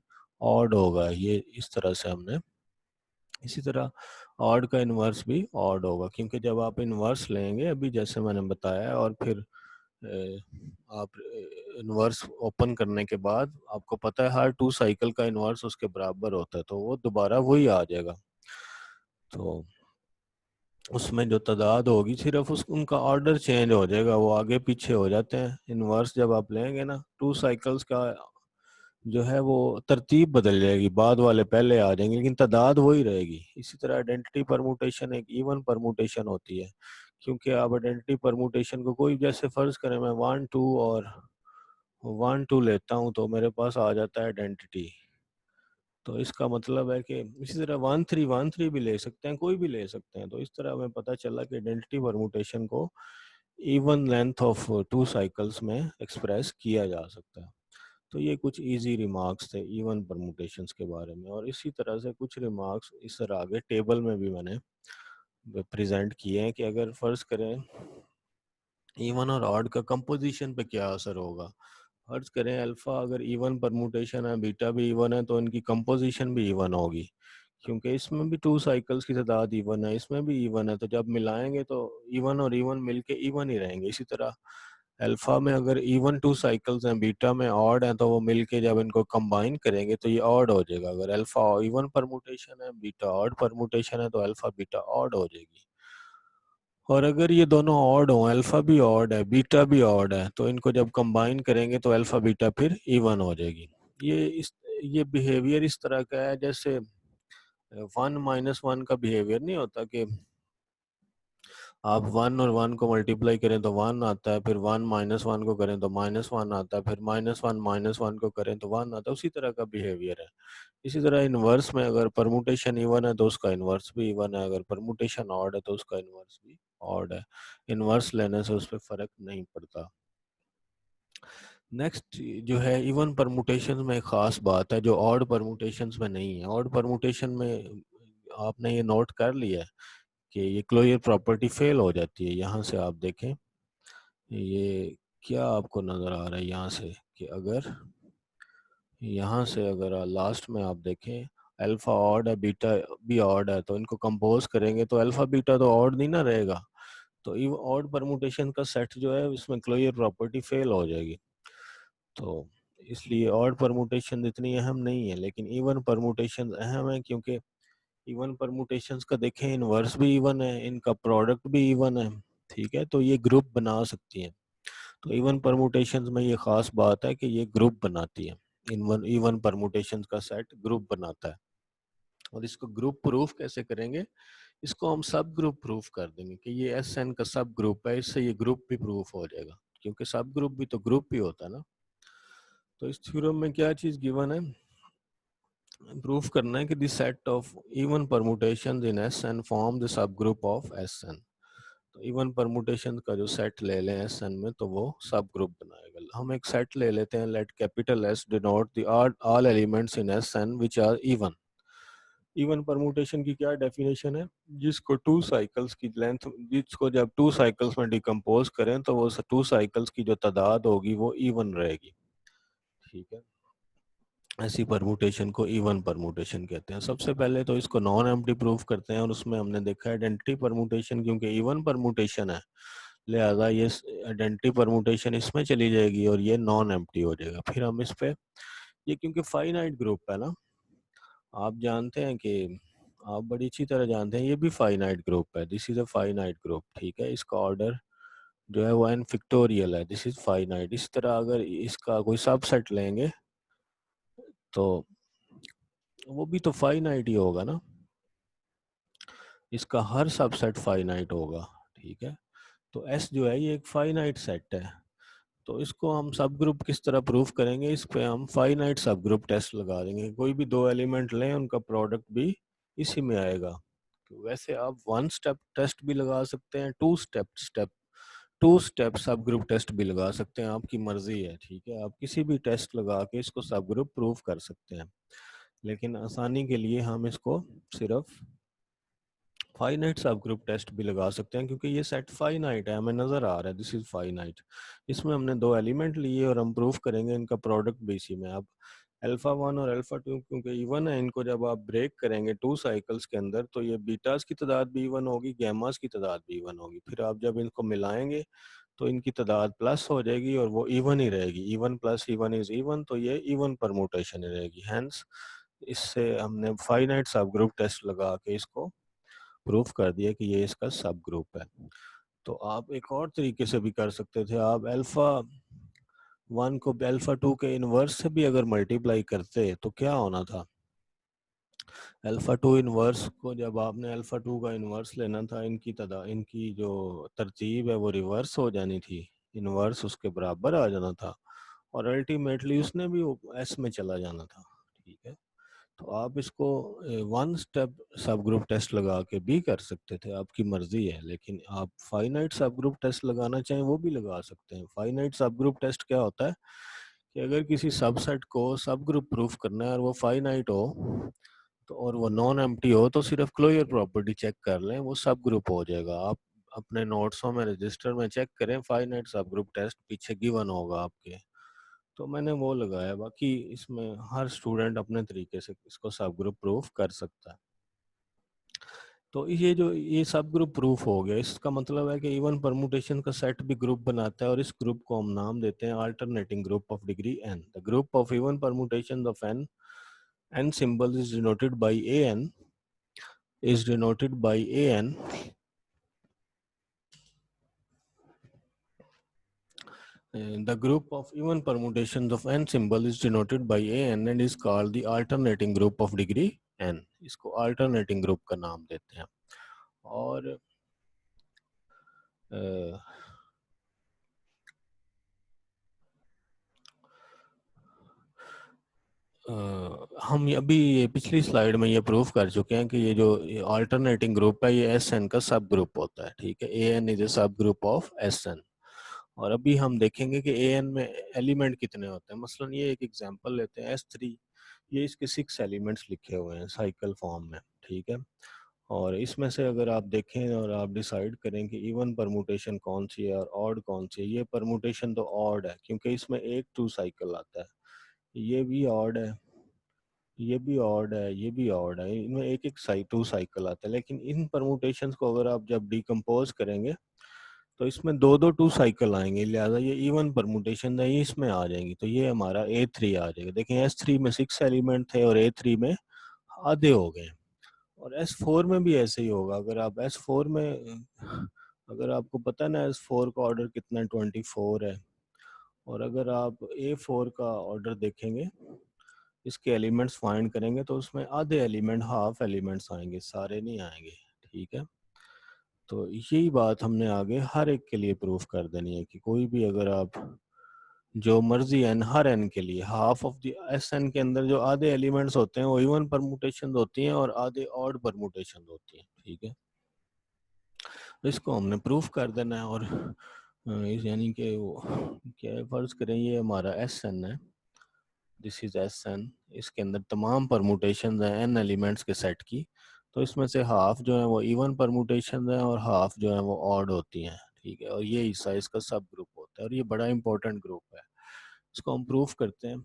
ऑड होगा। ये इस तरह से हमने, इसी तरह ऑड का इन्वर्स भी ऑड होगा, क्योंकि जब आप इन्वर्स लेंगे अभी जैसे मैंने बताया, और फिर आप इन्वर्स ओपन करने के बाद आपको पता है हर 2 साइकिल का इन्वर्स उसके बराबर होता है, तो वो दोबारा वही आ जाएगा। तो उसमें जो तादाद होगी सिर्फ उनका ऑर्डर चेंज हो जाएगा, वो आगे पीछे हो जाते हैं। इन्वर्स जब आप लेंगे ना 2 साइकिल्स का जो है वो तरतीब बदल जाएगी, बाद वाले पहले आ जाएंगे लेकिन तादाद वही रहेगी। इसी तरह आइडेंटिटी परमुटेशन एक इवन परमुटेशन होती है, क्योंकि आप आइडेंटिटी परमुटेशन को कोई, जैसे फर्ज करें मैं 1 2 और 1 2 लेता हूँ तो मेरे पास आ जाता है आइडेंटिटी। तो इसका मतलब है कि इसी तरह 1 3 भी ले सकते हैं, कोई भी ले सकते हैं। तो इस तरह हमें पता चला कि आइडेंटिटी परमुटेशन को इवन लेंथ ऑफ 2 साइकिल्स में एक्सप्रेस किया जा सकता है। तो ये कुछ इजी रिमार्क्स थे इवन परमुटेशंस के बारे में, और इसी तरह से कुछ रिमार्क्स इस तरह आगे टेबल में भी मैंने प्रेजेंट किए हैं कि अगर फर्ज करें इवन और ऑड का कंपोजिशन पे क्या असर होगा। फर्ज करें अल्फा अगर इवन परमुटेशन है, बीटा भी इवन है, तो इनकी कंपोजिशन भी इवन होगी, क्योंकि इसमें भी 2 साइकिल्स की तादाद इवन है, इसमें भी इवन है, तो जब मिलाएंगे तो इवन और इवन मिलके इवन ही रहेंगे। इसी तरह अल्फा में अगर इवन 2 साइकिल्स हैं, बीटा में ऑड हैं, तो वो मिलके जब इनको कंबाइन करेंगे तो ये ऑड हो जाएगा। अगर अल्फा इवन परमुटेशन है, बीटा ऑड परमुटेशन है, तो अल्फा बीटा ऑड हो जाएगी। और अगर ये दोनों ऑड हो, अल्फा भी ऑड है बीटा भी ऑड है, तो इनको जब कंबाइन करेंगे तो अल्फा बीटा फिर इवन हो जाएगी। ये बिहेवियर इस तरह का है जैसे 1 - 1 का बिहेवियर नहीं होता कि आप 1 और 1 को मल्टीप्लाई करें तो 1 आता है, फिर 1 - 1 को करें तो -1 आता है, फिर -1 को करें तो 1 आता है, उसी तरह का बिहेवियर है। इसी तरह इन्वर्स में अगर परमुटेशन इवन है तो उसका इन्वर्स भी इवन है, अगर परमुटेशन ऑड है तो उसका इन्वर्स भी ऑड है। इन्वर्स लेने से उस पर फर्क नहीं पड़ता। नेक्स्ट जो है इवन परमुटेशन में एक खास बात है जो ऑड परमुटेशन में नहीं है। ऑड परमुटेशन में आपने ये नोट कर लिया है कि ये क्लोजर प्रॉपर्टी फेल हो जाती है। यहाँ से आप देखें, ये क्या आपको नज़र आ रहा है यहाँ से कि अगर यहाँ से अगर लास्ट में आप देखें अल्फा ऑड है बीटा भी ऑड है, तो इनको कंपोज करेंगे तो अल्फा बीटा तो ऑड नहीं ना रहेगा, तो ऑड परमुटेशन का सेट जो है इसमें क्लोजर प्रॉपर्टी फेल हो जाएगी, तो इसलिए ऑड परमुटेशन इतनी अहम नहीं है, लेकिन इवन परमुटेशन अहम है, क्योंकि इवन परमुटेशंस का देखें इनवर्स भी इवन है, इनका प्रोडक्ट भी इवन है, ठीक है, तो ये ग्रुप बना सकती हैं। तो इवन परमुटेशंस में ये खास बात है कि ये ग्रुप बनाती है, इवन इवन परमुटेशंस का सेट ग्रुप बनाता है। और इसको ग्रुप प्रूफ कैसे करेंगे, इसको हम सब ग्रुप प्रूफ कर देंगे कि ये एस एन का सब ग्रुप है, इससे ये ग्रुप भी प्रूफ हो जाएगा, क्योंकि सब ग्रुप भी तो ग्रुप ही होता है ना। तो इस थ्योरम में क्या चीज गिवन है, प्रूफ करना है कि the set of even permutations in S N form the subgroup of S N. तो इवन परमुटेशन का जो सेट ले लें एस एन में, तो वो सब ग्रुप बनाएगा। हम एक सेट ले लेते हैं, let capital S denote the all elements in S N which are even. Even permutation की क्या डेफिनेशन है, जिसको टू साइकिल्स की लेंथ, जिसको जब टू साइकिल्स में डिकम्पोज करें तो वो टू साइकिल्स की जो तादाद होगी वो इवन रहेगी, ठीक है। ऐसी परमुटेशन को इवन परमुटेशन कहते हैं। सबसे पहले तो इसको नॉन एम्प्टी प्रूफ करते हैं, और उसमें हमने देखा आइडेंटिटी परमुटेशन, क्योंकि इवन परमुटेशन है लिहाजा ये आइडेंटिटी परमुटेशन इसमें चली जाएगी और ये नॉन एम्प्टी हो जाएगा। फिर हम इस पे, ये क्योंकि फाइनाइट ग्रुप है ना, आप जानते हैं कि, आप बड़ी अच्छी तरह जानते हैं ये भी फाइनाइट ग्रुप है, this is a finite group, ठीक है। इसका ऑर्डर जो है वो एन फिक्टोरियल है, दिस इज फाइनाइट। इस तरह अगर इसका कोई सबसेट लेंगे तो वो भी तो फाइनाइट ही होगा ना, इसका हर सबसेट फाइनाइट होगा, ठीक है। तो एस जो है ये एक फाइनाइट सेट है। तो इसको हम सब ग्रुप किस तरह प्रूफ करेंगे, इस पे हम फाइनाइट सब ग्रुप टेस्ट लगा देंगे। कोई भी दो एलिमेंट लें उनका प्रोडक्ट भी इसी में आएगा। तो वैसे आप वन स्टेप टेस्ट भी लगा सकते हैं, टू स्टेप सब ग्रुप टेस्ट भी लगा सकते हैं, आपकी मर्जी है, ठीक है। आप किसी भी टेस्ट लगा के इसको सब ग्रुप प्रूफ कर सकते हैं, लेकिन आसानी के लिए हम इसको सिर्फ फाइनाइट सब ग्रुप टेस्ट भी लगा सकते हैं, क्योंकि ये सेट फाइनाइट है, हमें नजर आ रहा है दिस इज फाइनाइट। इसमें हमने दो एलिमेंट लिए और हम प्रूफ करेंगे इनका प्रोडक्ट भी इसी में। अब अल्फा वन और अल्फा टू क्योंकि इवन है, इनको जब आप ब्रेक करेंगे टू साइकिल्स के अंदर, तो ये बीटास की तादाद भी इवन होगी, गैमास की तादाद भी इवन होगी। फिर आप जब इनको मिलाएंगे तो इनकी तादाद प्लस हो जाएगी और वो इवन ही रहेगी, even plus even is even, तो ये इवन परमुटेशन ही रहेगी। हैंस इससे हमने फाइनाइट सब ग्रुप टेस्ट लगा के इसको प्रूफ कर दिया कि ये इसका सब ग्रुप है। तो आप एक और तरीके से भी कर सकते थे, आप अल्फा वन को अल्फा टू के इनवर्स से भी अगर मल्टीप्लाई करते तो क्या होना था, अल्फा टू इनवर्स को जब आपने अल्फा टू का इनवर्स लेना था, इनकी जो तरतीब है वो रिवर्स हो जानी थी, इनवर्स उसके बराबर आ जाना था, और अल्टीमेटली उसने भी एस में चला जाना था, ठीक है। तो आप इसको वन स्टेप सब ग्रुप टेस्ट लगा के भी कर सकते थे, आपकी मर्जी है, लेकिन आप फाइनाइट सब ग्रुप टेस्ट लगाना चाहें वो भी लगा सकते हैं। फाइनाइट सब ग्रुप टेस्ट क्या होता है कि अगर किसी सबसेट को सब ग्रुप प्रूफ करना है और वो फाइनाइट हो तो, और वो नॉन एम्प्टी हो, तो सिर्फ क्लोजर प्रॉपर्टी चेक कर लें, वो सब ग्रुप हो जाएगा। आप अपने नोट्सों में रजिस्टर में चेक करें, फाइनाइट सब ग्रुप टेस्ट पीछे गिवन होगा आपके, तो मैंने वो लगाया। बाकी इसमें हर स्टूडेंट अपने तरीके से इसको सब ग्रुप प्रूफ कर सकता है। तो ये सब ग्रुप प्रूफ हो गया, इसका मतलब है कि इवन परमुटेशन का सेट भी ग्रुप बनाता है, और इस ग्रुप को हम नाम देते हैं alternating group of degree N. The group of even permutation of N, N symbol is denoted by an, is denoted by an, the group of even permutations of n symbol is denoted by an and is called the alternating group of degree n। इसको alternating group का नाम देते हैं। और हम अभी ये पिछली स्लाइड में ये प्रूफ कर चुके हैं कि ये जो अल्टरनेटिंग ग्रुप है ये एस एन का सब ग्रुप होता है, ठीक है। ए एन इज ए सब ग्रुप ऑफ एस एन। और अभी हम देखेंगे कि ए एन में एलिमेंट कितने होते हैं। मसलन ये एक एग्जांपल लेते हैं एस थ्री, ये इसके 6 एलिमेंट्स लिखे हुए हैं साइकिल फॉर्म में, ठीक है। और इसमें से अगर आप देखें और आप डिसाइड करें कि इवन परमुटेशन कौन सी है और ऑड कौन सी है, ये परमुटेशन तो ऑड है क्योंकि इसमें एक टू साइकिल आता है, ये भी ऑड है, ये भी ऑड है, ये भी ऑड है, इनमें एक एक टू साइकिल आता है। लेकिन इन परमुटेशंस को अगर आप जब डिकम्पोज करेंगे तो इसमें दो दो टू साइकिल आएंगे, लिहाजा ये इवन परमुटेशन है, ये इसमें आ जाएंगी। तो ये हमारा A3 आ जाएगा। देखें S3 में 6 एलिमेंट थे और A3 में आधे हो गए। और S4 में भी ऐसे ही होगा। अगर आप S4 में, अगर आपको पता है ना S4 का ऑर्डर कितना 24 है, और अगर आप A4 का ऑर्डर देखेंगे, इसके एलिमेंट्स फाइंड करेंगे, तो उसमें आधे एलिमेंट, हाफ एलिमेंट्स आएंगे, सारे नहीं आएंगे। ठीक है, तो यही बात हमने आगे हर एक के लिए प्रूफ कर देनी है कि कोई भी अगर आप जो मर्जी एन, हर एन के लिए half of the S N के अंदर जो आधे एलिमेंट्स होते हैं वो इवन परमुटेशन होती हैं और आधे ऑड परमुटेशन होती हैं। ठीक है, तो इसको हमने प्रूफ कर देना है। और इस यानी कि वो क्या है, फर्ज करें ये हमारा एस एन है, दिस इज एस एन, इसके अंदर तमाम परमुटेशन हैं एन एलिमेंट्स के सेट की। तो इसमें से हाफ जो है वो इवन परमुटेशन है और हाफ जो है वो ऑड होती हैं। ठीक है, और ये हिस्सा इसका सब ग्रुप होता है और ये बड़ा इंपॉर्टेंट ग्रुप है। इसको हम प्रूफ करते हैं।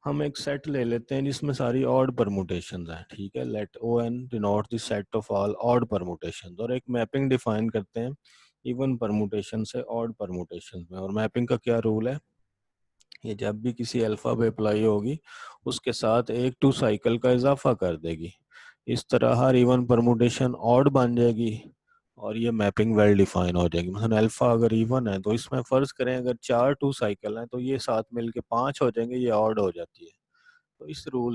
हम एक सेट ले लेते हैं जिसमें सारी ऑड परमुटेशंस हैं। ठीक है, let O N denote the set of all odd permutations, और एक मैपिंग डिफाइन करते हैं इवन परमुटेशन से ऑड परमुटेशन में। और मैपिंग का क्या रूल है, ये जब भी किसी अल्फा पे अप्लाई होगी उसके साथ एक टू साइकिल का इजाफा कर देगी। इस तरह हर इवन परमुटेशन ऑड बन जाएगी और ये मैपिंग वेल डिफाइन हो जाएगी। मतलब अल्फा अगर इवन है तो इसमें फर्ज करें अगर 4 टू साइकिल हैं तो ये साथ मिलके 5 हो जाएंगे, ये ऑड हो जाती है। तो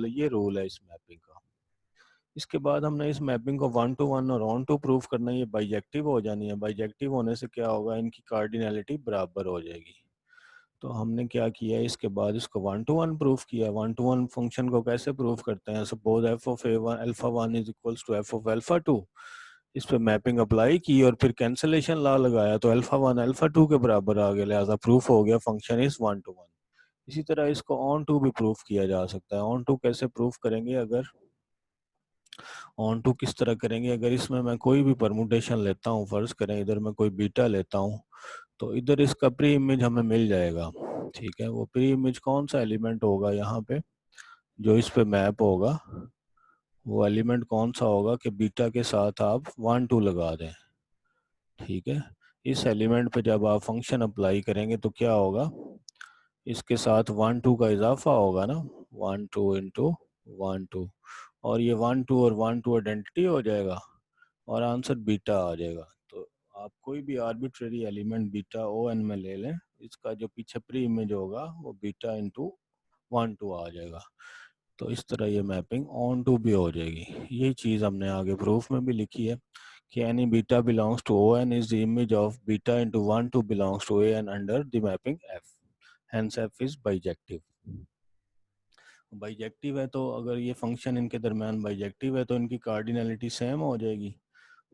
ये रूल है इस मैपिंग का। इसके बाद हमने इस मैपिंग को 1 to 1 और ऑन टू प्रूफ करना है। ये बाइजेक्टिव हो जानी है। बाइजेक्टिव होने से क्या होगा, इनकी कार्डिनैलिटी बराबर हो जाएगी। तो हमने क्या किया, इसके बाद इसको 1 to 1 प्रूफ किया। 1 to 1 फंक्शन को कैसे प्रूफ करते हैं, suppose F of A one alpha one is equals to F of alpha two. इस पे मैपिंग अप्लाई की और फिर कैंसलेशन लॉ लगाया तो अल्फा वन अल्फा टू के बराबर आ गया, लिहाजा प्रूफ हो गया फंक्शन इज 1 to 1। इसी तरह इसको ऑन टू भी प्रूफ किया जा सकता है। ऑन टू कैसे प्रूफ करेंगे, अगर ऑन टू किस तरह करेंगे, अगर इसमें मैं कोई भी परमुटेशन लेता हूँ, फर्ज करें इधर मैं कोई बीटा लेता हूँ, तो इधर इसका प्री इमेज हमें मिल जाएगा। ठीक है, वो प्री इमेज कौन सा एलिमेंट होगा यहाँ पे जो इस पे मैप होगा, वो एलिमेंट कौन सा होगा कि बीटा के साथ आप 1 2 लगा दें। ठीक है, इस एलिमेंट पे जब आप फंक्शन अप्लाई करेंगे तो क्या होगा, इसके साथ 1 2 का इजाफा होगा ना, 1 2 इंटू 1 2, और ये 1 2 और 1 2 आइडेंटिटी हो जाएगा और आंसर बीटा आ जाएगा। तो आप कोई भी arbitrary element beta O N में ले लें, इसका जो पीछे प्री इमेज होगा वो बीटा इंटू 1 2 आ जाएगा। तो इस तरह ये मैपिंग ऑन टू भी हो जाएगी। यही चीज़ हमने आगे प्रूफ में भी लिखी है कि any beta belongs to O N is the image of beta into 1 2 belongs to A N under the mapping F, hence F is bijective. Bijective है तो अगर ये फंक्शन इनके दरमियान बाइजेक्टिव है तो इनकी कार्डिनलिटी सेम हो जाएगी।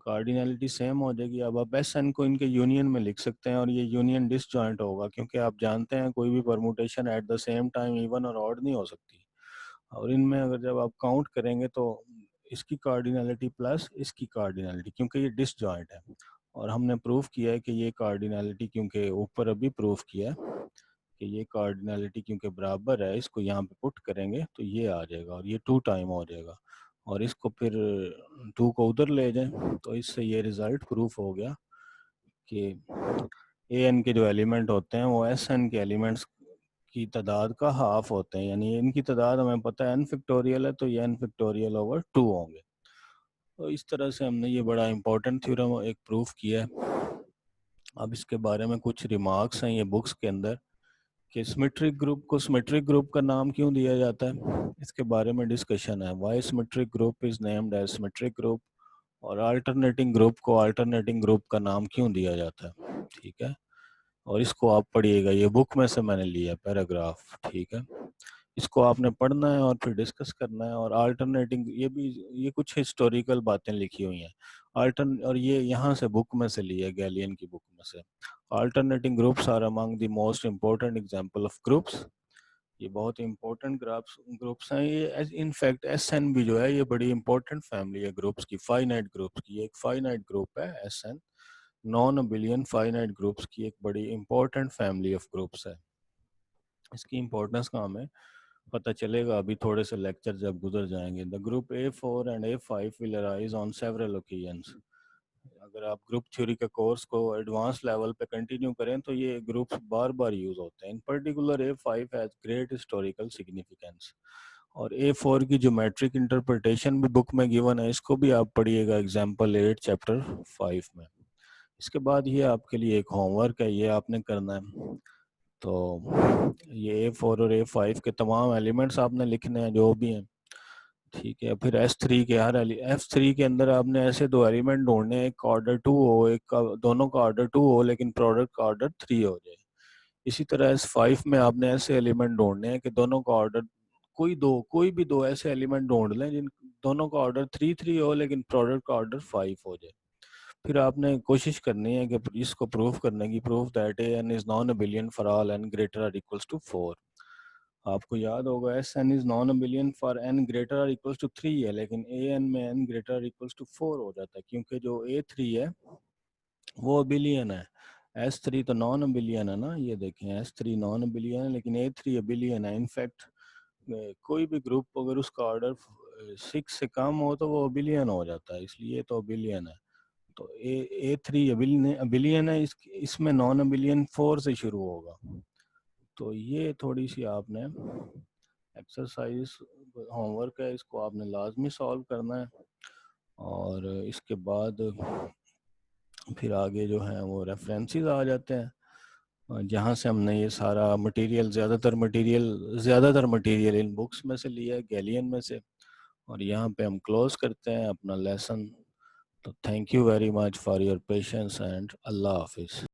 कार्डिनलिटी सेम हो जाएगी। अब आप एस एन को इनके यूनियन में लिख सकते हैं और ये यूनियन डिसजॉइंट होगा, क्योंकि आप जानते हैं कोई भी permutation at the same time even और ऑड नहीं हो सकती। और इनमें अगर जब आप काउंट करेंगे तो इसकी कार्डिनलिटी प्लस इसकी कार्डिनलिटी, क्योंकि ये डिसजॉइंट है। और हमने प्रूफ किया है कि ये कार्डिनलिटी, क्योंकि ऊपर अभी प्रूफ किया है कि ये कार्डिनलिटी क्योंकि बराबर है, इसको यहाँ पे पुट करेंगे तो ये आ जाएगा और ये 2 टाइम हो जाएगा। और इसको फिर 2 को उधर ले जाएं तो इससे ये रिजल्ट प्रूफ हो गया कि ए एन के जो एलिमेंट होते हैं वो एस एन के एलिमेंट्स की तादाद का हाफ होते हैं। यानी इनकी तादाद हमें पता है एन फैक्टोरियल है, तो ये एन फैक्टोरियल ओवर 2 होंगे। तो इस तरह से हमने ये बड़ा इंपॉर्टेंट थ्योरम एक प्रूफ किया है। अब इसके बारे में कुछ रिमार्क्स हैं ये बुक्स के अंदर कि सिमेट्रिक ग्रुप को सिमेट्रिक ग्रुप का नाम क्यों दिया जाता है, इसके बारे में डिस्कशन है। Why symmetric group is named as symmetric group, और अल्टरनेटिंग ग्रुप को अल्टरनेटिंग ग्रुप का नाम क्यों दिया जाता है। ठीक है, और इसको आप पढ़िएगा, ये बुक में से मैंने लिया पैराग्राफ। ठीक है, इसको आपने पढ़ना है और फिर डिस्कस करना है। और अल्टरनेटिंग ये भी, ये कुछ हिस्टोरिकल बातें लिखी हुई हैं अल्टरन, और ये यहाँ से बुक में से लिया, गैलियन की बुक में से। Alternating groups are among the most important example of groups. ये बहुत इंपॉर्टेंट ग्रुप्स हैं। ये इनफैक्ट एस एन भी जो है ये बड़ी इंपॉर्टेंट फैमिली है ग्रुप्स की, फाइनाइट ग्रुप्स की। एक फाइनाइट ग्रुप है S N, non abelian finite groups की एक बड़ी इंपॉर्टेंट फैमिली ऑफ ग्रुप्स है। इसकी इंपॉर्टेंस का हमें पता चलेगा अभी थोड़े से लेक्चर जब गुजर जाएंगे। The group A4 and A5 will arise on several occasions. अगर आप ग्रुप थ्योरी के कोर्स को एडवांस लेवल पे कंटिन्यू करें तो ये ग्रुप्स बार बार यूज होते हैं। इन particular A5 has great historical significance. और A4 की ज्योमेट्रिक इंटरप्रिटेशन भी बुक में गिवन है, इसको भी आप पढ़िएगा एग्जाम्पल 8 चैप्टर 5 में। इसके बाद ये आपके लिए एक होमवर्क है, ये आपने करना है। तो ये A4 और A5 के तमाम एलिमेंट्स आपने लिखने हैं जो भी हैं, ठीक है। फिर S3 के हर F3 के अंदर आपने ऐसे दो एलिमेंट ढूंढने हैं, एक का ऑर्डर 2 हो, एक का दोनों का ऑर्डर 2 हो लेकिन प्रोडक्ट का ऑर्डर 3 हो जाए। इसी तरह S5 में आपने ऐसे एलिमेंट ढूंढने हैं कि दोनों का ऑर्डर कोई भी दो ऐसे एलिमेंट ढूंढ लें जिन दोनों का ऑर्डर 3 हो लेकिन प्रोडक्ट का ऑर्डर 5 हो जाए। फिर आपने कोशिश करनी है कि इसको प्रूफ करने की, proof that an is non abelian for all n greater और इक्वल्स टू 4। आपको याद होगा Sn is non abelian for n greater और इक्वल्स टू 3 है, लेकिन an में n ग्रेटर और इक्वल्स टू 4 हो जाता है क्योंकि जो A3 है वो अबिलियन है। S3 तो नॉन अबिलियन है ना, ये देखें S3 नॉन अबिलियन है लेकिन A3 अबिलियन है। इनफैक्ट कोई भी ग्रुप अगर उसका ऑर्डर 6 से कम हो तो वो अबिलियन हो जाता है, इसलिए तो अबिलियन है। तो A3 अबिलियन है, इसमें नॉन अबिलियन 4 से शुरू होगा। तो ये थोड़ी सी आपने एक्सरसाइज होमवर्क है, इसको आपने लाजमी सॉल्व करना है। और इसके बाद फिर आगे जो है वो रेफरेंसेस आ जाते हैं जहाँ से हमने ये सारा मटेरियल, ज़्यादातर मटेरियल इन बुक्स में से लिया है, गैलियन में से। और यहाँ पे हम क्लोज करते हैं अपना लेसन। तो thank you very much for your patience and अल्लाह हाफिज़।